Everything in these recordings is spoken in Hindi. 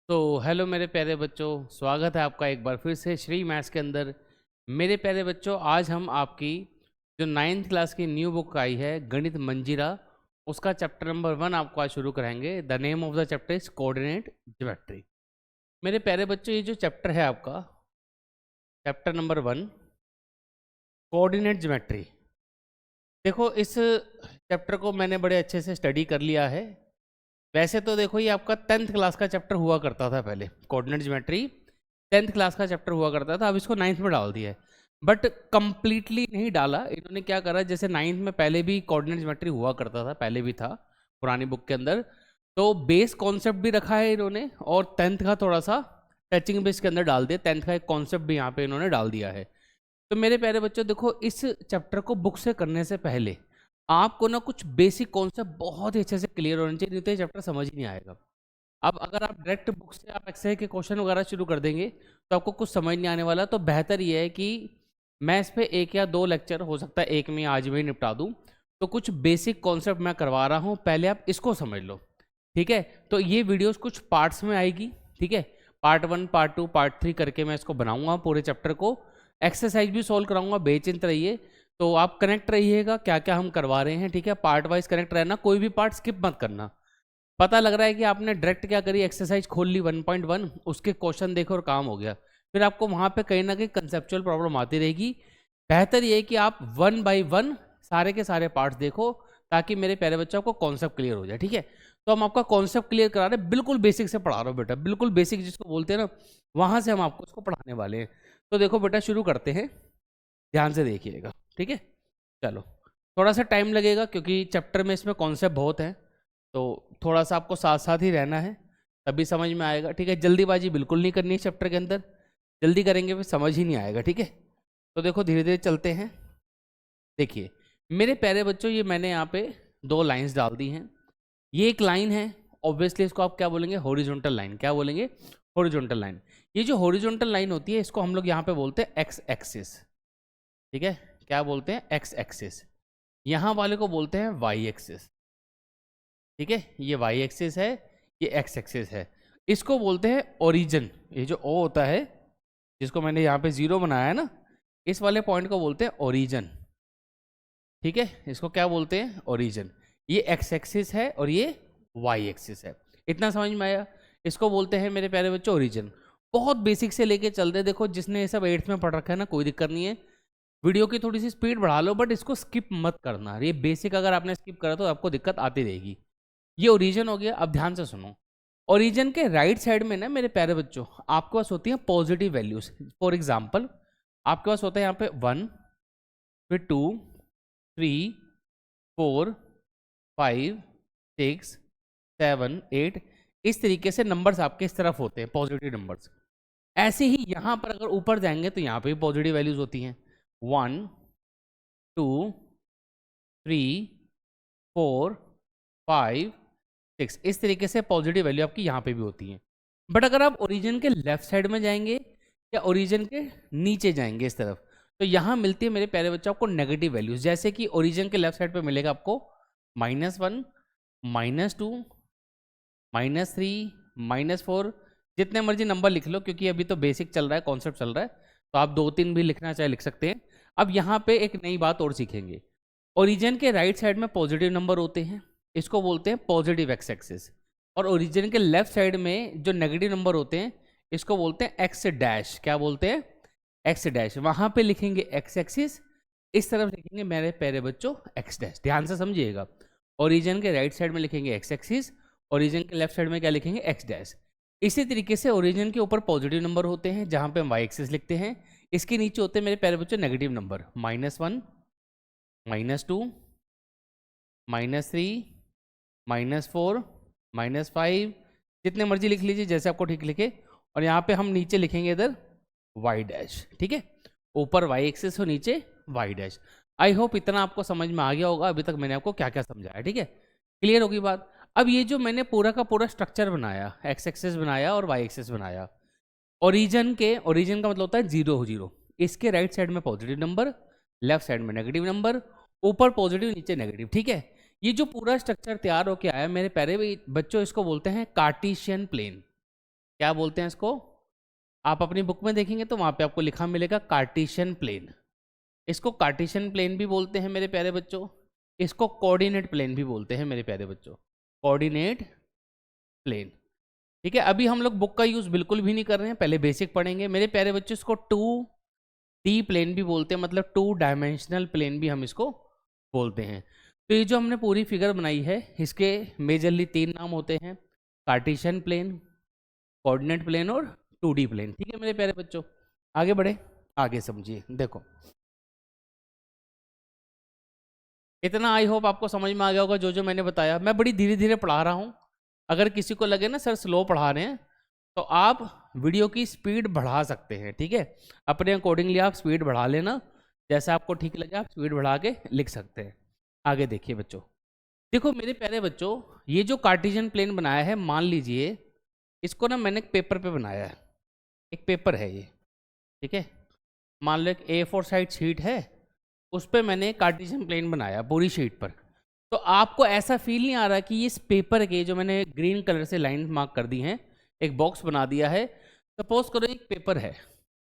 तो हेलो मेरे प्यारे बच्चों, स्वागत है आपका एक बार फिर से श्री मैथ्स के अंदर। मेरे प्यारे बच्चों, आज हम आपकी जो नाइन्थ क्लास की न्यू बुक आई है गणित मंजीरा, उसका चैप्टर नंबर 1 आपको आज शुरू कराएंगे। The name of the chapter is coordinate geometry. मेरे प्यारे बच्चों, ये जो चैप्टर है आपका चैप्टर नंबर 1 कोऑर्डिनेट ज्योमेट्री, देखो इस चैप्टर को मैंने बड़े अच्छे से स्टडी कर लिया है। वैसे तो देखो ये आपका 10th क्लास का चैप्टर हुआ करता था, पहले कोऑर्डिनेट ज्योमेट्री 10th क्लास का चैप्टर हुआ करता था, अब इसको 9th में डाल दिया है। बट कंप्लीटली नहीं डाला इन्होंने। क्या करा, जैसे 9th में पहले भी कोऑर्डिनेट ज्योमेट्री हुआ करता था, पहले भी था पुरानी बुक के अंदर, तो बेस कॉन्सेप्ट भी रखा है इन्होंने और 10th का थोड़ा सा टचिंग बेस के अंदर डाल दिया। 10th का एक कॉन्सेप्ट भी यहाँ पे इन्होंने डाल दिया है। तो मेरे प्यारे बच्चों देखो, इस चैप्टर को बुक से करने से पहले आपको ना कुछ बेसिक कॉन्सेप्ट बहुत ही अच्छे से क्लियर होने चाहिए, नहीं तो ये चैप्टर समझ ही नहीं आएगा। अब अगर आप डायरेक्ट बुक से आप एक्सरसाइज के क्वेश्चन वगैरह शुरू कर देंगे तो आपको कुछ समझ नहीं आने वाला। तो बेहतर ये है कि मैं इस पर 1 या 2 लेक्चर, हो सकता है एक में आज में ही निपटा दूँ। तो कुछ बेसिक कॉन्सेप्ट मैं करवा रहा हूँ, पहले आप इसको समझ लो, ठीक है। तो ये वीडियोस कुछ पार्ट्स में आएगी, ठीक है। पार्ट 1, पार्ट 2, पार्ट 3 करके मैं इसको बनाऊंगा पूरे चैप्टर को। एक्सरसाइज भी सॉल्व कराऊंगा, बेचिंत रहिए। तो आप कनेक्ट रहिएगा क्या क्या हम करवा रहे हैं, ठीक है। पार्ट वाइज कनेक्ट रहना, कोई भी पार्ट स्किप मत करना। पता लग रहा है कि आपने डायरेक्ट क्या करी, एक्सरसाइज खोल ली 1.1, उसके क्वेश्चन देखे और काम हो गया, फिर आपको वहाँ पे कहीं ना कहीं कंसेप्चुअल प्रॉब्लम आती रहेगी। बेहतर ये है कि आप 1 बाई 1 सारे के सारे पार्ट्स देखो, ताकि मेरे प्यारे बच्चों को कॉन्सेप्ट क्लियर हो जाए, ठीक है। तो हम आपका कॉन्सेप्ट क्लियर करा रहे हैं, बिल्कुल बेसिक से पढ़ा रहा हूँ बेटा, बिल्कुल बेसिक जिसको बोलते हैं ना, वहाँ से हम आपको इसको पढ़ाने वाले हैं। तो देखो बेटा, शुरू करते हैं, ध्यान से देखिएगा, ठीक है। चलो, थोड़ा सा टाइम लगेगा क्योंकि चैप्टर में इसमें कॉन्सेप्ट बहुत है, तो थोड़ा सा आपको साथ साथ ही रहना है, तभी समझ में आएगा, ठीक है। जल्दीबाजी बिल्कुल नहीं करनी है चैप्टर के अंदर, जल्दी करेंगे फिर समझ ही नहीं आएगा, ठीक है। तो देखो धीरे धीरे चलते हैं। देखिए मेरे प्यारे बच्चों, ये मैंने यहाँ पे 2 लाइंस डाल दी हैं। ये एक लाइन है, ऑब्वियसली इसको आप क्या बोलेंगे, हॉरिजॉन्टल लाइन। क्या बोलेंगे, हॉरिजॉन्टल लाइन। ये जो हॉरिजॉन्टल लाइन होती है, इसको हम लोग यहाँ पे बोलते हैं एक्स एक्सिस, ठीक है। क्या बोलते हैं, एक्स एक्सिस। यहाँ वाले को बोलते हैं वाई एक्सिस, ठीक है। ये वाई एक्सिस है, ये एक्स एक्सिस है। इसको बोलते हैं ओरिजिन। ये जो ओ होता है, जिसको मैंने यहाँ पे 0 बनाया है ना, इस वाले पॉइंट को बोलते हैं ओरिजिन, ठीक है। इसको क्या बोलते हैं, ओरिजिन। ये एक्स एक्सिस है और ये वाई एक्सिस है। इतना समझ में आया। इसको बोलते हैं मेरे प्यारे बच्चों ओरिजिन। बहुत बेसिक से लेके चलते, देखो जिसने ये सब 8th में पढ़ रखा है ना, कोई दिक्कत नहीं है, वीडियो की थोड़ी सी स्पीड बढ़ा लो, बट इसको स्किप मत करना। ये बेसिक अगर आपने स्किप करा तो आपको दिक्कत आती रहेगी। ये ओरिजिन हो गया। अब ध्यान से सुनो, ओरिजिन के राइट साइड में ना मेरे प्यारे बच्चों, आपके पास होती है पॉजिटिव वैल्यूज। फॉर एग्जाम्पल, आपके पास होता है यहाँ पे 1, फिर 2, 3, 4, 5, 6, 7, 8, इस तरीके से नंबर्स आपके इस तरफ होते हैं, पॉजिटिव नंबर्स। ऐसे ही यहाँ पर अगर ऊपर जाएंगे तो यहाँ पे भी पॉजिटिव वैल्यूज होती हैं, 1, 2, 3, 4, 5, 6, इस तरीके से पॉजिटिव वैल्यू आपकी यहाँ पे भी होती है। बट अगर आप ओरिजिन के लेफ्ट साइड में जाएंगे या ओरिजिन के नीचे जाएंगे इस तरफ, तो यहाँ मिलती है मेरे प्यारे बच्चों आपको नेगेटिव वैल्यूज। जैसे कि ओरिजिन के लेफ्ट साइड पे मिलेगा आपको -1, -2, -3, -4, जितने मर्जी नंबर लिख लो, क्योंकि अभी तो बेसिक चल रहा है, कॉन्सेप्ट चल रहा है, तो आप 2-3 भी लिखना चाहे लिख सकते हैं। अब यहाँ पे एक नई बात और सीखेंगे। ओरिजिन के राइट साइड में पॉजिटिव नंबर होते हैं, इसको बोलते हैं पॉजिटिव एक्स एक्सिस। और ओरिजिन के लेफ्ट साइड में जो नेगेटिव नंबर होते हैं, इसको बोलते हैं एक्स डैश। क्या बोलते हैं, एक्स डैश। वहां पे लिखेंगे एक्स एक्सिस, इस तरफ लिखेंगे मेरे प्यारे बच्चों एक्स डैश। ध्यान से समझिएगा, ओरिजिन के राइट साइड में लिखेंगे एक्स एक्सिस, ओरिजिन के लेफ्ट साइड में क्या लिखेंगे, एक्स डैश। इसी तरीके से ओरिजिन के ऊपर पॉजिटिव नंबर होते हैं, जहां पे हम वाई एक्सिस लिखते हैं। इसके नीचे होते हैं मेरे प्यारे बच्चों नेगेटिव नंबर, -1, -2, -3, -4, -5, जितने मर्जी लिख लीजिए, जैसे आपको ठीक लिखे। और यहाँ पे हम नीचे लिखेंगे इधर वाई डैश, ठीक है। ऊपर वाई एक्सिस और नीचे वाई डैश। आई होप इतना आपको समझ में आ गया होगा। अभी तक मैंने आपको क्या क्या समझाया, ठीक है, क्लियर होगी बात। अब ये जो मैंने पूरा का पूरा स्ट्रक्चर बनाया, एक्स एक्सिस बनाया और वाई एक्सिस बनाया, ओरिजिन का मतलब होता है 0 0। इसके राइट साइड में पॉजिटिव नंबर, लेफ्ट साइड में नेगेटिव नंबर, ऊपर पॉजिटिव नीचे नेगेटिव, ठीक है। ये जो पूरा स्ट्रक्चर तैयार होके आया मेरे प्यारे बच्चों, इसको बोलते हैं कार्टेशियन प्लेन। क्या बोलते हैं इसको? आप अपनी बुक में देखेंगे तो वहाँ पे आपको लिखा मिलेगा कार्टेशियन प्लेन। इसको कार्टेशियन प्लेन भी बोलते हैं मेरे प्यारे बच्चों, इसको कोऑर्डिनेट प्लेन भी बोलते हैं मेरे प्यारे बच्चों, कोऑर्डिनेट प्लेन। ठीक है, अभी हम लोग बुक का यूज़ बिल्कुल भी नहीं कर रहे हैं, पहले बेसिक पढ़ेंगे मेरे प्यारे बच्चों। इसको 2D प्लेन भी बोलते हैं, मतलब 2 डायमेंशनल प्लेन भी हम इसको बोलते हैं। तो ये जो हमने पूरी फिगर बनाई है, इसके मेजरली 3 नाम होते हैं, कार्टेशियन प्लेन, कोऑर्डिनेट प्लेन और 2D प्लेन। ठीक है मेरे प्यारे बच्चों, आगे बढ़े, आगे समझिए। देखो इतना आई होप आपको समझ में आ गया होगा जो जो मैंने बताया। मैं बड़ी धीरे धीरे पढ़ा रहा हूँ, अगर किसी को लगे ना सर स्लो पढ़ा रहे हैं तो आप वीडियो की स्पीड बढ़ा सकते हैं। ठीक है, अपने अकॉर्डिंगली आप स्पीड बढ़ा लेना, जैसा आपको ठीक लगे आप स्पीड बढ़ा के लिख सकते हैं। आगे देखिए बच्चों, देखो मेरे प्यारे बच्चों, ये जो कार्टेशियन प्लेन बनाया है, मान लीजिए इसको ना मैंने एक पेपर पे बनाया है, एक पेपर है ये, ठीक है, मान लो एक A4 साइज शीट है, उस पर मैंने कार्टेशियन प्लेन बनाया पूरी शीट पर। तो आपको ऐसा फील नहीं आ रहा कि इस पेपर के जो मैंने ग्रीन कलर से लाइन मार्क कर दी हैं, एक बॉक्स बना दिया है, सपोज करो एक पेपर है,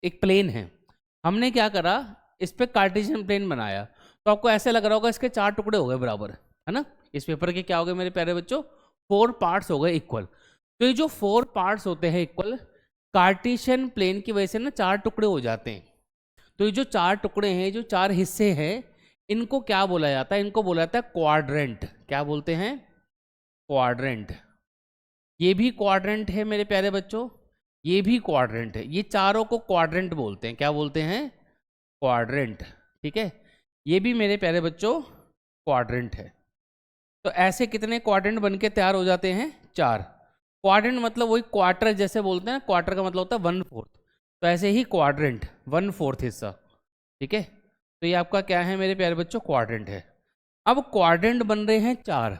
एक प्लेन है, हमने क्या करा, इस पर कार्टेशियन प्लेन बनाया, तो आपको ऐसे लग रहा होगा इसके 4 टुकड़े हो गए बराबर, है ना। इस पेपर के क्या हो गए मेरे प्यारे बच्चों, 4 पार्ट्स हो गए इक्वल। तो ये जो 4 पार्ट्स होते हैं इक्वल, कार्टेशियन प्लेन की वजह से ना 4 टुकड़े हो जाते हैं। तो ये जो 4 टुकड़े हैं, जो 4 हिस्से हैं, इनको क्या बोला जाता है, इनको बोला जाता है क्वाड्रेंट। क्या बोलते हैं? क्वाड्रेंट। ये भी क्वाड्रेंट है मेरे प्यारे बच्चों, ये भी क्वाड्रेंट है, ये चारों को क्वाड्रेंट बोलते हैं। क्या बोलते हैं? क्वाड्रेंट। ठीक है, ये भी मेरे प्यारे बच्चों क्वाड्रेंट है। तो ऐसे कितने क्वाड्रेंट बन के तैयार हो जाते हैं? 4। क्वाड्रेंट मतलब वही क्वार्टर जैसे बोलते हैं, क्वार्टर का मतलब होता है 1/4, तो ऐसे ही क्वाड्रेंट 1/4 हिस्सा। ठीक है, तो ये आपका क्या है मेरे प्यारे बच्चों? क्वाड्रेंट है। अब क्वाड्रेंट बन रहे हैं 4,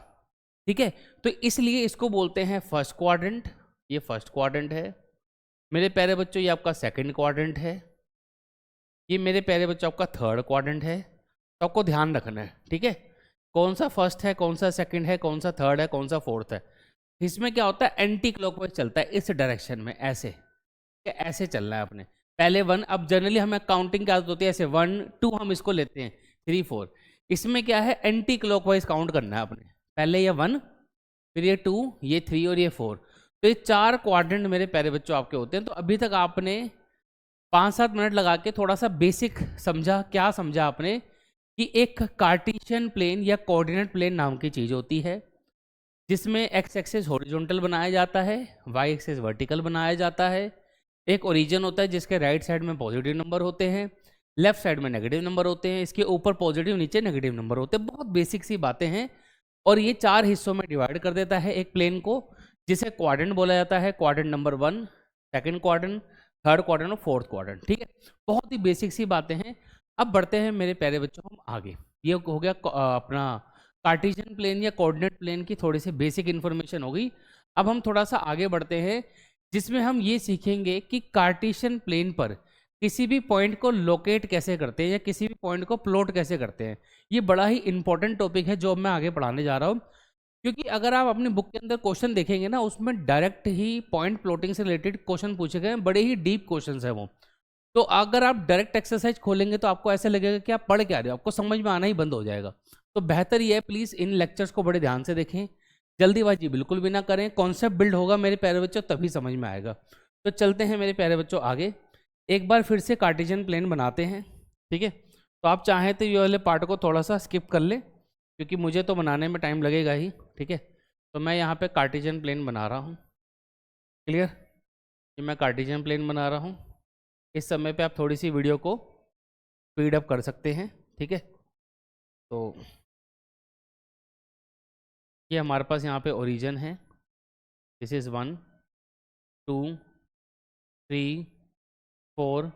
ठीक है, तो इसलिए इसको बोलते हैं फर्स्ट क्वाड्रेंट। ये फर्स्ट क्वाड्रेंट है मेरे प्यारे बच्चों, ये आपका सेकंड क्वाड्रेंट है, ये मेरे प्यारे बच्चों आपका थर्ड क्वाड्रेंट है। तो आपको ध्यान रखना है, ठीक है, कौन सा फर्स्ट है, कौन सा सेकंड है, कौन सा थर्ड है, कौन सा फोर्थ है। इसमें क्या होता है, एंटी क्लॉकवाइज चलता है, इस डायरेक्शन में ऐसे, ऐसे चलना है अपने। पहले 1, अब जनरली हमें काउंटिंग की आदत होती है ऐसे 1 2 हम इसको लेते हैं, 3 4। इसमें क्या है, एंटी क्लॉकवाइज काउंट करना है अपने, पहले ये 1, फिर ये 2, ये 3 और ये 4। तो ये 4 क्वाड्रेंट मेरे प्यारे बच्चों आपके होते हैं। तो अभी तक आपने 5-7 मिनट लगा के थोड़ा सा बेसिक समझा। क्या समझा आपने? कि एक कार्टेशियन प्लेन या कोऑर्डिनेट प्लेन नाम की चीज़ होती है, जिसमें एक्स एक्सिस हॉरिजॉन्टल बनाया जाता है, वाई एक्सिस वर्टिकल बनाया जाता है। एक ओरिजिन होता है जिसके राइट साइड में पॉजिटिव नंबर होते हैं, लेफ्ट साइड में नेगेटिव नंबर होते हैं, इसके ऊपर पॉजिटिव नीचे नेगेटिव नंबर होते हैं। बहुत बेसिक सी बातें हैं। और ये 4 हिस्सों में डिवाइड कर देता है एक प्लेन को, जिसे क्वाड्रेंट बोला जाता है। Quadrant number 1, second quadrant, third quadrant और फोर्थ क्वाड्रेंट। ठीक है, बहुत ही बेसिक सी बातें हैं। अब बढ़ते हैं मेरे प्यारे बच्चों हम आगे। ये हो गया अपना कार्टेशियन प्लेन या कोऑर्डिनेट प्लेन की थोड़ी सी बेसिक इन्फॉर्मेशन हो गई। अब हम थोड़ा सा आगे बढ़ते हैं, जिसमें हम ये सीखेंगे कि कार्टेशियन प्लेन पर किसी भी पॉइंट को लोकेट कैसे करते हैं या किसी भी पॉइंट को प्लॉट कैसे करते हैं। ये बड़ा ही इंपॉर्टेंट टॉपिक है जो अब मैं आगे पढ़ाने जा रहा हूँ, क्योंकि अगर आप अपनी बुक के अंदर क्वेश्चन देखेंगे ना, उसमें डायरेक्ट ही पॉइंट प्लॉटिंग से रिलेटेड क्वेश्चन पूछे गए हैं, बड़े ही डीप क्वेश्चन है वो। तो अगर आप डायरेक्ट एक्सरसाइज खोलेंगे तो आपको ऐसा लगेगा कि आप पढ़ क्या रहे हो, आपको समझ में आना ही बंद हो जाएगा। तो बेहतर ये है, प्लीज़ इन लेक्चर्स को बड़े ध्यान से देखें, जल्दीबाजी बिल्कुल भी ना करें। कॉन्सेप्ट बिल्ड होगा मेरे प्यारे बच्चों तभी समझ में आएगा। तो चलते हैं मेरे प्यारे बच्चों आगे, एक बार फिर से कार्टेशियन प्लेन बनाते हैं। ठीक है, तो आप चाहें तो ये वाले पार्ट को थोड़ा सा स्किप कर लें, क्योंकि मुझे तो बनाने में टाइम लगेगा ही। ठीक है, तो मैं यहाँ पे कार्टेशियन प्लेन बना रहा हूँ। क्लियर? ये मैं कार्टेशियन प्लेन बना रहा हूँ। इस समय पे आप थोड़ी सी वीडियो को स्पीड अप कर सकते हैं। ठीक है, तो ये हमारे पास यहाँ पे ओरिजिन है, दिस इज़ 1 2 3 4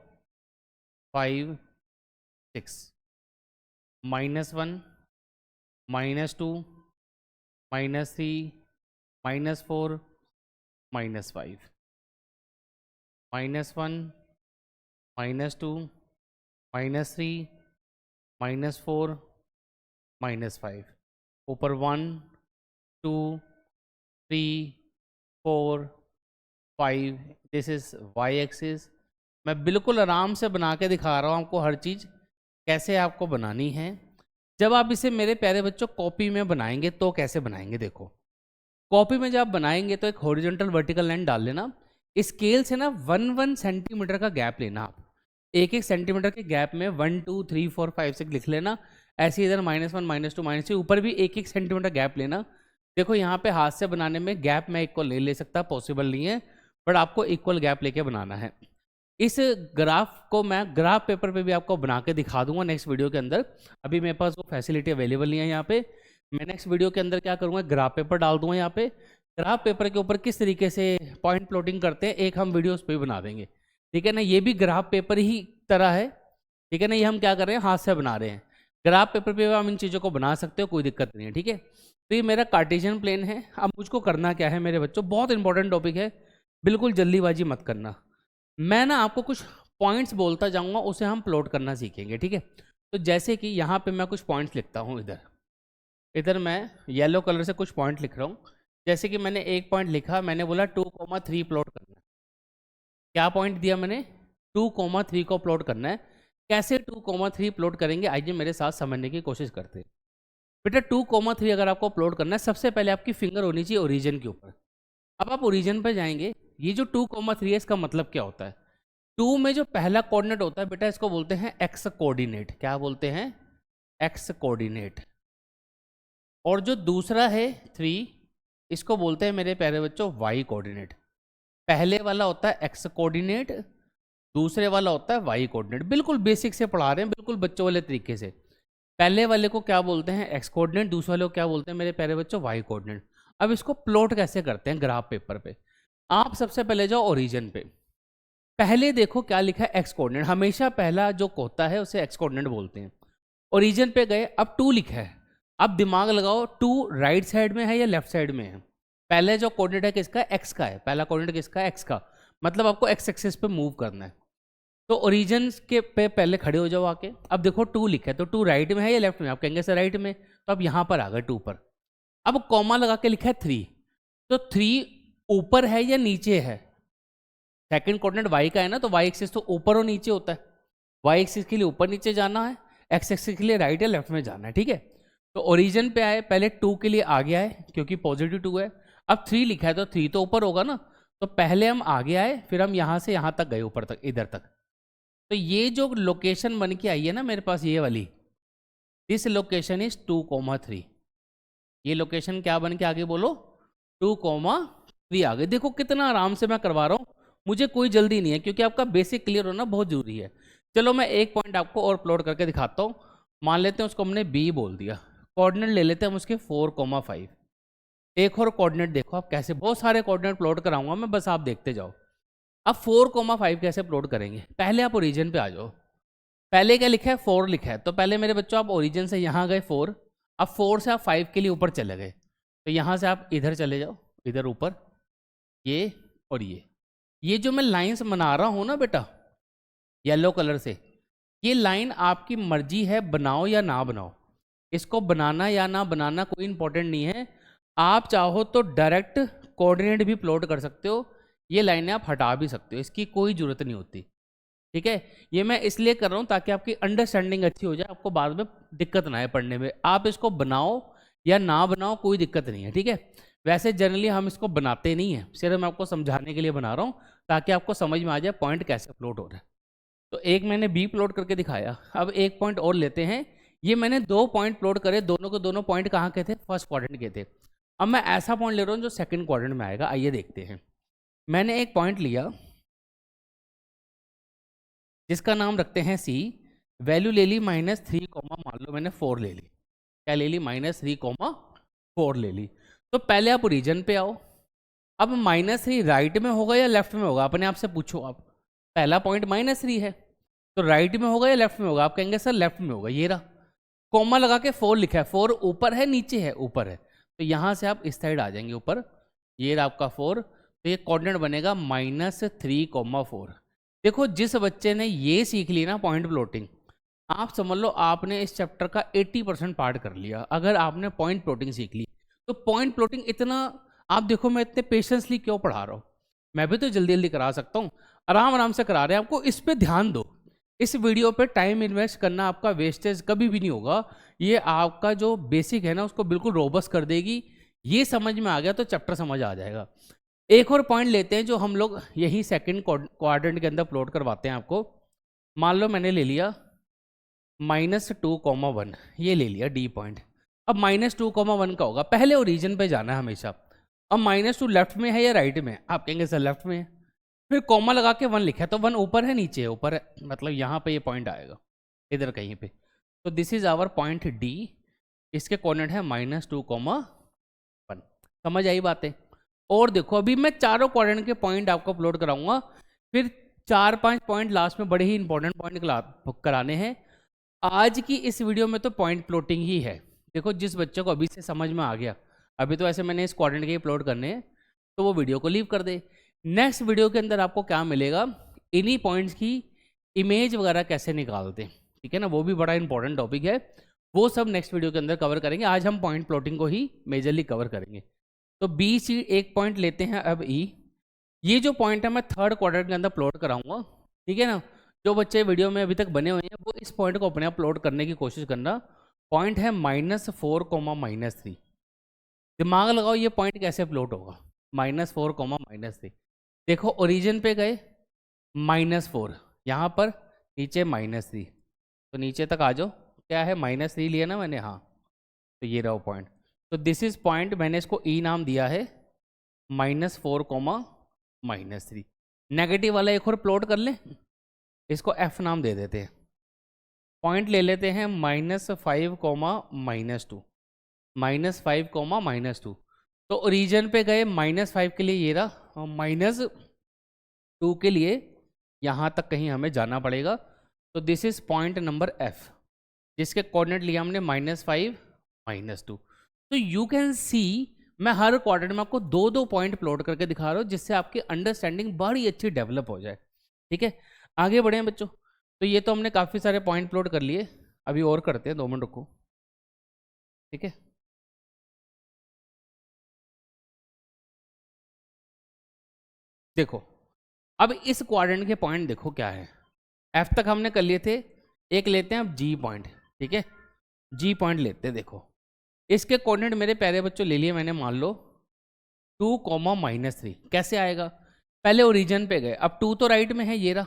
5 6, -1 -2 -3 -4 -5, -1 -2 -3 -4 -5, ऊपर 1 2 3 4 5, दिस इज y एक्सिस। मैं बिल्कुल आराम से बना के दिखा रहा हूँ आपको हर चीज़ कैसे आपको बनानी है। जब आप इसे मेरे प्यारे बच्चों कॉपी में बनाएंगे तो कैसे बनाएंगे, देखो कॉपी में जब आप बनाएंगे तो एक हॉरिजॉन्टल वर्टिकल लाइन डाल लेना, स्केल से ना 1 सेंटीमीटर का गैप लेना, आप एक एक सेंटीमीटर के गैप में 1 2 3 4 5 6 लिख लेना। ऐसे इधर -1 -2 -3 ऊपर भी एक एक सेंटीमीटर गैप लेना। देखो यहाँ पे हाथ से बनाने में गैप मैं इक्वल नहीं ले सकता, पॉसिबल नहीं है, बट आपको इक्वल गैप लेके बनाना है। इस ग्राफ को मैं ग्राफ पेपर पे भी आपको बना के दिखा दूंगा नेक्स्ट वीडियो के अंदर। अभी मेरे पास वो फैसिलिटी अवेलेबल नहीं है यहाँ पे। मैं नेक्स्ट वीडियो के अंदर क्या करूँगा, ग्राफ पेपर डाल दूंगा यहाँ पे। ग्राफ पेपर के ऊपर किस तरीके से पॉइंट प्लॉटिंग करते हैं एक हम वीडियो उस पर भी बना देंगे, ठीक है ना। ये भी ग्राफ पेपर ही तरह है, ठीक है ना। ये हम क्या कर रहे हैं, हाथ से बना रहे हैं। ग्राफ पेपर पे हम इन चीज़ों को बना सकते हो, कोई दिक्कत नहीं है, ठीक है। तो ये मेरा कार्टेशियन प्लेन है। अब मुझको करना क्या है मेरे बच्चों, बहुत इंपॉर्टेंट टॉपिक है, बिल्कुल जल्दीबाजी मत करना। मैं ना आपको कुछ पॉइंट्स बोलता जाऊंगा, उसे हम प्लॉट करना सीखेंगे, ठीक है। तो जैसे कि यहाँ पे मैं कुछ पॉइंट्स लिखता हूँ, इधर इधर मैं येलो कलर से कुछ पॉइंट लिख रहा हूँ। जैसे कि मैंने एक पॉइंट लिखा, मैंने बोला 2,3 प्लॉट करना है। क्या पॉइंट दिया मैंने, 2,3 को प्लॉट करना है। कैसे 2,3 प्लॉट करेंगे, आइए मेरे साथ समझने की कोशिश करते हैं। बेटा 2,3 अगर आपको प्लॉट करना है, सबसे पहले आपकी फिंगर होनी चाहिए ओरिजिन के ऊपर। अब आप ओरिजिन पर जाएंगे, ये जो 2,3 है इसका मतलब क्या होता है। 2 में जो पहला कोऑर्डिनेट होता है बेटा, इसको बोलते हैं एक्स कोऑर्डिनेट। क्या बोलते हैं, एक्स कोऑर्डिनेट। और जो दूसरा है 3, इसको बोलते हैं मेरे प्यारे बच्चों वाई कोऑर्डिनेट। पहले वाला होता है एक्स कोऑर्डिनेट, दूसरे वाला होता है वाई कोऑर्डिनेट। बिल्कुल बेसिक से पढ़ा रहे हैं, बिल्कुल बच्चों वाले तरीके से। पहले वाले को क्या बोलते हैं, एक्स कोऑर्डिनेट, दूसरे वाले को क्या बोलते हैं मेरे प्यारे बच्चों, वाई कोऑर्डिनेट। अब इसको प्लॉट कैसे करते हैं ग्राफ पेपर पे। आप सबसे पहले जाओ ओरिजिन पे, पहले देखो क्या लिखा है, एक्स कोऑर्डिनेट। हमेशा पहला जो होता है उसे एक्स कोऑर्डिनेट बोलते हैं। ओरिजिन पे गए, अब 2 लिखा है। अब दिमाग लगाओ, 2 राइट साइड में है या लेफ्ट साइड में है। पहले जो कोऑर्डिनेट है किसका, एक्स का है। पहला कोऑर्डिनेट किसका है, एक्स का। मतलब आपको एक्स एक्सिस पे मूव करना है। तो ओरिजिन के पे पहले खड़े हो जाओ आके। अब देखो 2 लिखा है, तो 2 राइट में है या लेफ्ट में, आप कहेंगे सर राइट में, तो अब यहाँ पर आ गए 2 पर। अब कॉमा लगा के लिखा है 3, तो 3 ऊपर है या नीचे है। सेकंड कोऑर्डिनेट वाई का है ना, तो वाई एक्सिस तो ऊपर और नीचे होता है। वाई एक्सिस के लिए ऊपर नीचे जाना है, एक्स एक्सिस के लिए राइट या लेफ्ट में जाना है, ठीक है। तो ओरिजिन पे आए, पहले 2 के लिए आगे आए क्योंकि पॉजिटिव 2 है। अब 3 लिखा है तो 3 तो ऊपर होगा ना, तो पहले हम आगे आए, फिर हम यहाँ से यहाँ तक गए, ऊपर तक, इधर तक। तो ये जो लोकेशन बन के आई है ना मेरे पास, ये वाली, दिस लोकेशन इज 2,3। ये लोकेशन क्या बन के आगे बोलो, 2,3 आगे। देखो कितना आराम से मैं करवा रहा हूँ, मुझे कोई जल्दी नहीं है, क्योंकि आपका बेसिक क्लियर होना बहुत जरूरी है। चलो मैं एक पॉइंट आपको और प्लॉट करके दिखाता हूँ। मान लेते हैं उसको हमने बी बोल दिया, कोऑर्डिनेट ले लेते हैं हम उसके 4,5। एक और कोऑर्डिनेट देखो आप कैसे, बहुत सारे कोऑर्डिनेट प्लॉट कराऊंगा मैं, बस आप देखते जाओ। अब 4,5 कैसे प्लॉट करेंगे, पहले आप ओरिजिन पे आ जाओ। पहले क्या लिखा है, 4 लिखा है, तो पहले मेरे बच्चों आप ओरिजिन से यहाँ गए 4। अब 4 से आप 5 के लिए ऊपर चले गए, तो यहाँ से आप इधर चले जाओ, इधर ऊपर, ये और ये जो मैं लाइंस बना रहा हूँ ना बेटा येलो कलर से, ये लाइन आपकी मर्जी है, बनाओ या ना बनाओ। इसको बनाना या ना बनाना कोई इंपॉर्टेंट नहीं है। आप चाहो तो डायरेक्ट कोऑर्डिनेट भी प्लॉट कर सकते हो, ये लाइनें आप हटा भी सकते हो, इसकी कोई ज़रूरत नहीं होती, ठीक है। ये मैं इसलिए कर रहा हूँ ताकि आपकी अंडरस्टैंडिंग अच्छी हो जाए, आपको बाद में दिक्कत ना आए पढ़ने में। आप इसको बनाओ या ना बनाओ कोई दिक्कत नहीं है, ठीक है। वैसे जनरली हम इसको बनाते नहीं हैं, सिर्फ मैं आपको समझाने के लिए बना रहा हूँ ताकि आपको समझ में आ जाए पॉइंट कैसे प्लॉट हो रहा है। तो एक मैंने बी प्लॉट करके दिखाया, अब एक पॉइंट और लेते हैं। ये मैंने 2 पॉइंट प्लॉट करे, दोनों के दोनों पॉइंट कहाँ के थे, फर्स्ट क्वाड्रेंट के थे। अब मैं ऐसा पॉइंट ले रहा हूँ जो सेकंड क्वाड्रेंट में आएगा, आइए देखते हैं। मैंने एक पॉइंट लिया जिसका नाम रखते हैं सी, वैल्यू ले ली -3, मान लो मैंने 4 ले ली। क्या ले ली, -3, 4 ले ली। तो पहले आप ओरिजिन पे आओ। अब -3 राइट में होगा या लेफ्ट में होगा, अपने आप से पूछो आप। पहला पॉइंट -3 है, तो राइट में होगा या लेफ्ट में होगा, आप कहेंगे सर लेफ्ट में होगा। ये रहा, कॉमा लगा के 4 लिखा है, 4 ऊपर है नीचे है, ऊपर है, तो यहाँ से आप इस साइड आ जाएंगे ऊपर। ये रहा आपका 4, तो ये कोऑर्डिनेट बनेगा -3, 4। देखो जिस बच्चे ने ये सीख ली ना पॉइंट प्लॉटिंग, आप समझ लो आपने इस चैप्टर का 80% पार्ट कर लिया। अगर आपने पॉइंट प्लॉटिंग सीख ली तो पॉइंट प्लॉटिंग इतना, आप देखो मैं इतने पेशेंसली क्यों पढ़ा रहा हूँ, मैं भी तो जल्दी जल्दी करा सकता हूँ, आराम आराम से करा रहे हैं आपको। इस पे ध्यान दो, इस वीडियो पे टाइम इन्वेस्ट करना, आपका वेस्टेज कभी भी नहीं होगा। ये आपका जो बेसिक है ना उसको बिल्कुल रोबस्ट कर देगी। ये समझ में आ गया तो चैप्टर समझ आ जाएगा। एक और पॉइंट लेते हैं जो हम लोग यही सेकंड क्वाड्रेंट के अंदर प्लॉट करवाते हैं आपको। मान लो मैंने ले लिया -2,1, ये ले लिया डी पॉइंट। अब -2,1 का होगा, पहले ओरिजिन पे जाना है हमेशा। अब -2 लेफ्ट में है या राइट में? आप कहेंगे सर लेफ्ट में है। फिर कॉमा लगा के 1 लिखा है, तो 1 ऊपर है नीचे है? ऊपर है, मतलब यहाँ पे ये पॉइंट आएगा इधर कहीं पे। तो this is our point D, इसके कोऑर्डिनेट है -2,1। समझ आई बातें? और देखो अभी मैं चारों क्वाड्रेंट के पॉइंट आपको अपलोड कराऊंगा, फिर 4-5 पॉइंट लास्ट में बड़े ही इंपॉर्टेंट पॉइंट कराने हैं। आज की इस वीडियो में तो पॉइंट प्लॉटिंग ही है। देखो जिस बच्चे को अभी से समझ में आ गया, अभी तो ऐसे मैंने इस क्वाड्रेंट के प्लॉट करने हैं, तो वो वीडियो को लीव कर दे। नेक्स्ट वीडियो के अंदर आपको क्या मिलेगा, इन्हीं पॉइंट्स की इमेज वगैरह कैसे निकालते हैं, ठीक है ना, वो भी बड़ा इंपॉर्टेंट टॉपिक है। वो सब नेक्स्ट वीडियो के अंदर कवर करेंगे। आज हम पॉइंट प्लॉटिंग को ही मेजरली कवर करेंगे। तो बी सी एक पॉइंट लेते हैं। अब ई, ये जो पॉइंट है मैं थर्ड क्वाड्रेंट के अंदर प्लॉट कराऊंगा, ठीक है ना। जो बच्चे वीडियो में अभी तक बने हुए हैं वो इस पॉइंट को अपने आप प्लॉट करने की कोशिश करना। पॉइंट है -4, -3। दिमाग लगाओ ये पॉइंट कैसे प्लॉट होगा, -4, -3। देखो ओरिजिन पे गए -4, यहाँ पर नीचे -3, तो नीचे तक आ जाओ। क्या है, -3 लिया ना मैंने, हाँ, तो ये रहा पॉइंट। तो दिस इज पॉइंट, मैंने इसको ई नाम दिया है, -4, -3। नेगेटिव वाला एक और प्लॉट कर ले, इसको एफ नाम दे देते हैं। पॉइंट ले लेते हैं -5, -2, -5, -2। तो ओरिजिन पे गए -5 के लिए ये रहा, और -2 के लिए यहाँ तक कहीं हमें जाना पड़ेगा। तो this is point number F, जिसके कोऑर्डिनेट लिया हमने -5, -2। तो यू कैन सी मैं हर क्वाड्रेंट में आपको 2-2 पॉइंट प्लॉट करके दिखा रहा हूँ, जिससे आपकी अंडरस्टैंडिंग बड़ी अच्छी डेवलप हो जाए, ठीक है। आगे बढ़े हैं बच्चों। तो ये तो हमने काफ़ी सारे पॉइंट प्लॉट कर लिए, अभी और करते हैं, 2 मिनट रुको, ठीक है। देखो अब इस क्वाड्रेंट के पॉइंट देखो क्या है। एफ तक हमने कर लिए थे, एक लेते हैं अब जी पॉइंट, ठीक है। जी पॉइंट लेते हैं। देखो इसके कोऑर्डिनेट मेरे प्यारे बच्चों ले लिए मैंने, मान लो 2, -3। कैसे आएगा, पहले ओरिजिन पे गए, अब 2 तो राइट में है, ये रहा,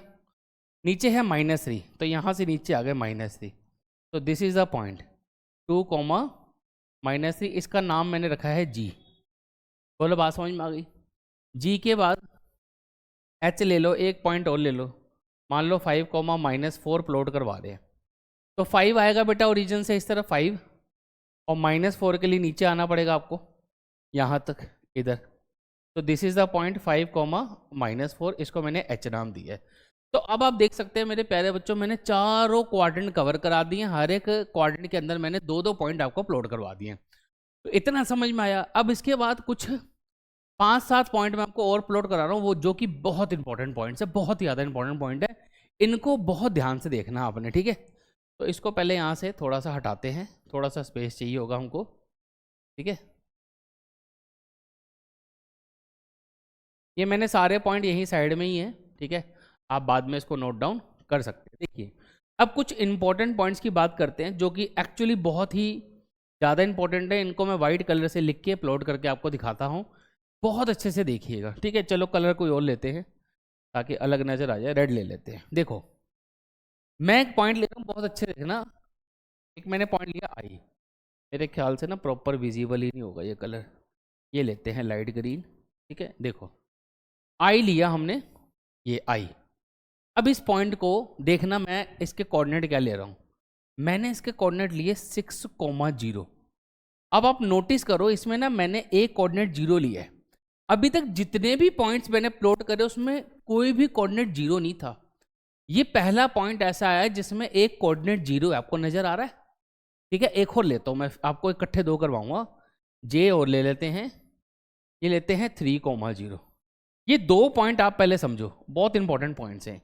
नीचे है -3, तो यहाँ से नीचे आ गए -3। तो दिस इज द पॉइंट 2, -3। इसका नाम मैंने रखा है जी। बोलो बात समझ में आ गई? जी के बाद एच ले लो, एक पॉइंट और ले लो, मान लो 5, -4 प्लॉट करवा रहे हैं। तो 5 आएगा बेटा ओरिजिन से इस तरफ 5, और -4 के लिए नीचे आना पड़ेगा आपको यहाँ तक इधर। तो दिस इज द पॉइंट 5, -4, इसको मैंने एच नाम दिया है। तो अब आप देख सकते हैं मेरे प्यारे बच्चों, मैंने चारों क्वाड्रेंट कवर करा दिए, हर एक क्वाड्रेंट के अंदर मैंने 2-2 पॉइंट आपको प्लॉट करवा दिए। तो इतना समझ में आया। अब इसके बाद कुछ 5-7 पॉइंट मैं आपको और प्लॉट करा रहा हूँ, वो जो कि बहुत इंपॉर्टेंट पॉइंट्स है, बहुत ही ज़्यादा इंपॉर्टेंट पॉइंट है, इनको बहुत ध्यान से देखना आपने, ठीक है। तो इसको पहले यहाँ से थोड़ा सा हटाते हैं, थोड़ा सा स्पेस चाहिए होगा हमको, ठीक है। ये मैंने सारे पॉइंट यही साइड में ही है, ठीक है, आप बाद में इसको नोट डाउन कर सकते हैं। देखिए अब कुछ इंपॉर्टेंट पॉइंट्स की बात करते हैं, जो कि एक्चुअली बहुत ही ज़्यादा इंपॉर्टेंट है। इनको मैं वाइट कलर से लिख के प्लॉट करके आपको दिखाता हूँ, बहुत अच्छे से देखिएगा, ठीक है। चलो कलर कोई और लेते हैं ताकि अलग नज़र आ जाए, रेड ले लेते हैं। देखो मैं एक पॉइंट ले रहा हूँ, बहुत अच्छे देखना। एक मैंने पॉइंट लिया आई, मेरे ख्याल से ना प्रॉपर विजिबल ही नहीं होगा ये कलर, ये लेते हैं लाइट ग्रीन, ठीक है। देखो आई लिया हमने, ये आई। अब इस पॉइंट को देखना, मैं इसके कोऑर्डिनेट क्या ले रहा हूँ, मैंने इसके कोऑर्डिनेट लिए 6, 0। अब आप नोटिस करो इसमें ना मैंने एक कोऑर्डिनेट 0 लिया है। अभी तक जितने भी पॉइंट्स मैंने प्लॉट करे उसमें कोई भी कोऑर्डिनेट 0 नहीं था। ये पहला पॉइंट ऐसा आया है जिसमें एक कोऑर्डिनेट 0 है, आपको नजर आ रहा है, ठीक है। एक और लेता हूँ मैं, आपको इकट्ठे 2 करवाऊंगा, जे और ले लेते हैं, ये लेते हैं 3, 0। ये 2 पॉइंट आप पहले समझो, बहुत इंपॉर्टेंट पॉइंट्स हैं,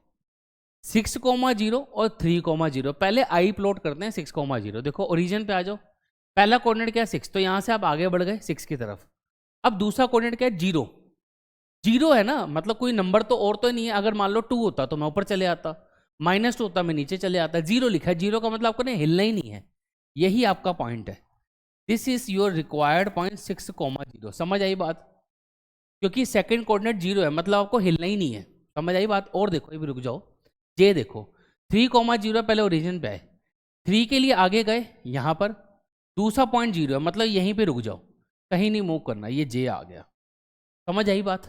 6, 0 और 3, 0। पहले आई प्लॉट करते हैं 6, 0। देखो ओरिजिन पे आ जाओ, पहला कोऑर्डिनेट क्या है 6, तो यहाँ से आप आगे बढ़ गए 6 की तरफ। अब दूसरा कोऑर्डिनेट क्या है 0। जीरो है ना, मतलब कोई नंबर तो और तो नहीं है। अगर मान लो 2 होता तो मैं ऊपर चले आता, -2 होता मैं नीचे चले आता। जीरो लिखा है, जीरो का मतलब आपको नहीं हिलना ही नहीं है, यही आपका पॉइंट है। This is your required point 6,0। समझ आई बात? क्योंकि सेकंड कोऑर्डिनेट जीरो है, मतलब आपको हिलना ही नहीं है। समझ आई बात? और देखो, ये भी रुक जाओ, ये देखो 3,0 पहले ओरिजिन पे आए, 3 के लिए आगे गए यहाँ पर, दूसरा पॉइंट जीरो है, मतलब यहीं पे रुक जाओ, कहीं नहीं मूव करना, ये जे आ गया। समझ आई बात?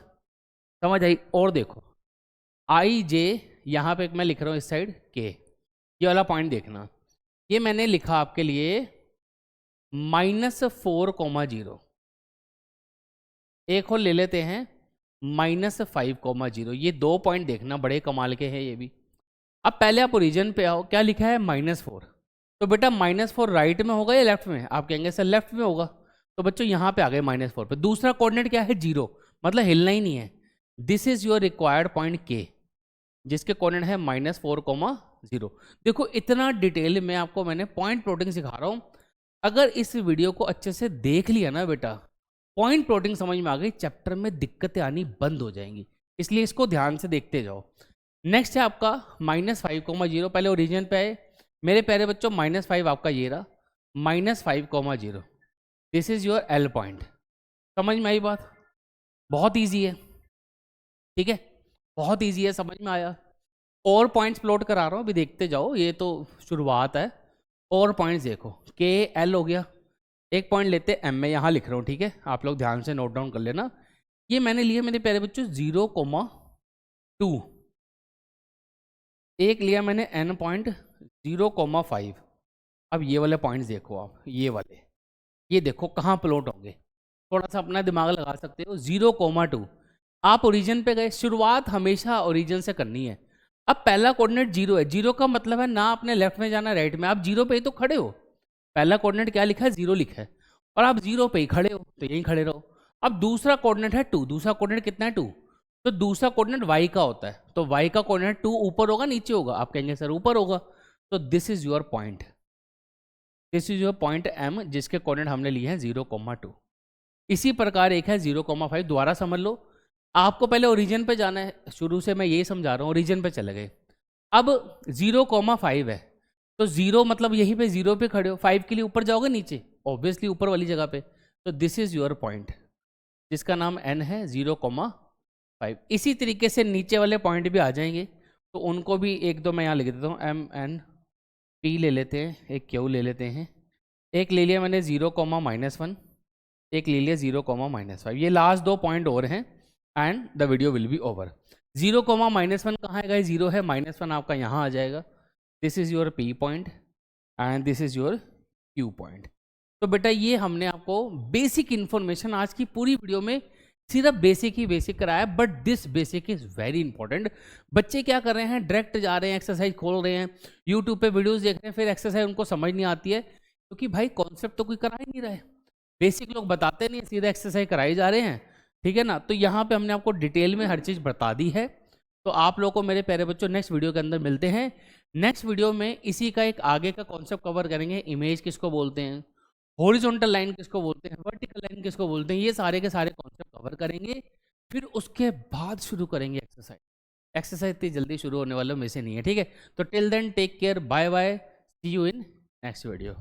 समझ आई? और देखो आई जे, यहाँ पे मैं लिख रहा हूँ इस साइड के, ये वाला पॉइंट देखना, ये मैंने लिखा आपके लिए -4,0। एक और ले लेते हैं -5,0। ये 2 पॉइंट देखना, बड़े कमाल के हैं ये भी। अब पहले आप ओरिजिन पे आओ, क्या लिखा है -4, तो बेटा -4 राइट में होगा या लेफ्ट में? आप कहेंगे सर लेफ्ट में होगा, तो बच्चों यहाँ पे आ गए -4 पे। दूसरा कोऑर्डिनेट क्या है? जीरो, मतलब हिलना ही नहीं है। This is your required point के, जिसके कोऑर्डिनेट है -4,0। देखो इतना डिटेल में आपको मैंने पॉइंट प्लॉटिंग सिखा रहा हूँ। अगर इस वीडियो को अच्छे से देख लिया ना बेटा, पॉइंट प्लॉटिंग समझ में आ गई, चैप्टर में दिक्कतें आनी बंद हो जाएंगी, इसलिए इसको ध्यान से देखते जाओ। नेक्स्ट है आपका -5,0। पहले ओरिजिन पे आए मेरे प्यारे बच्चों, -5 आपका ये रहा, -5,0। This is your L point. समझ में आई बात? बहुत ईजी है, ठीक है, बहुत ईजी है, समझ में आया? और पॉइंट्स प्लॉट करा रहा हूँ, अभी देखते जाओ, ये तो शुरुआत है। और पॉइंट्स देखो, के एल हो गया, एक पॉइंट लेते एम, में यहाँ लिख रहा हूँ, ठीक है, आप लोग ध्यान से नोट डाउन कर लेना। ये मैंने लिए मेरे प्यारे बच्चों 0,2, एक लिया मैंने n पॉइंट 0,5। अब ये वाले पॉइंट्स देखो आप, ये वाले, ये देखो कहाँ प्लॉट होंगे, थोड़ा सा अपना दिमाग लगा सकते हो। 0,2 आप ओरिजिन पे गए, शुरुआत हमेशा ओरिजिन से करनी है। अब पहला कोऑर्डिनेट जीरो है, जीरो का मतलब है ना आपने लेफ्ट में जाना राइट में, आप जीरो पे ही तो खड़े हो। पहला कोऑर्डिनेट क्या लिखा है? जीरो लिखा है, और आप जीरो पे ही खड़े हो, तो यहीं खड़े रहो। अब दूसरा कोऑर्डिनेट है 2, दूसरा कोऑर्डिनेट कितना है? 2, तो दूसरा कोऑर्डिनेट y का होता है, तो y का कोऑर्डिनेट 2 ऊपर होगा नीचे होगा? आप कहेंगे सर ऊपर होगा, तो this is your point, this is your point m, जिसके कोऑर्डिनेट हमने लिए हैं 0,2। इसी प्रकार एक है 0,5, दोबारा समझ लो। आपको पहले ओरिजिन पे जाना है, शुरू से मैं यही समझा रहा हूँ, ओरिजिन पे चले गए। अब 0,5 है, तो 0 मतलब यहीं पे 0 पे खड़े हो, 5 के लिए ऊपर जाओगे नीचे, ऑब्वियसली ऊपर वाली जगह पे, तो दिस इज योर पॉइंट, जिसका नाम n है 0,5। इसी तरीके से नीचे वाले पॉइंट भी आ जाएंगे, तो उनको भी एक दो मैं यहाँ लिख देता हूँ, M, N, P ले लेते हैं, एक Q ले लेते हैं, एक ले लिया मैंने 0,-1, एक ले लिया 0,-5। ये लास्ट 2 पॉइंट और हैं and the video will be over. 0,-1 कहाँ है? 0 है, -1 आपका यहाँ आ जाएगा। This is your P point and this is your Q point. तो बेटा ये हमने आपको बेसिक इन्फॉर्मेशन आज की पूरी वीडियो में सिर्फ बेसिक ही बेसिक कराया, but this basic is very important. बच्चे क्या कर रहे हैं? डायरेक्ट जा रहे हैं, एक्सरसाइज खोल रहे हैं, यूट्यूब पे वीडियोस देख रहे हैं, फिर एक्सरसाइज उनको समझ नहीं आती है, क्योंकि भाई कॉन्सेप्ट तो कोई करा ही नहीं रहा है, बेसिक लोग बताते नहीं, सीधा एक्सरसाइज कराई जा रहे हैं, ठीक है ना। तो यहाँ पे हमने आपको डिटेल में हर चीज़ बता दी है। तो आप लोगों को मेरे प्यारे बच्चों नेक्स्ट वीडियो के अंदर मिलते हैं। नेक्स्ट वीडियो में इसी का एक आगे का कॉन्सेप्ट कवर करेंगे, इमेज किसको बोलते हैं, हॉरिजॉन्टल लाइन किसको बोलते हैं, वर्टिकल लाइन किसको बोलते हैं, ये सारे के सारे कॉन्सेप्ट कवर करेंगे। फिर उसके बाद शुरू करेंगे एक्सरसाइज। एक्सरसाइज इतनी जल्दी शुरू होने वालों में से नहीं है, ठीक है। तो till then take care, bye bye, see you in next video.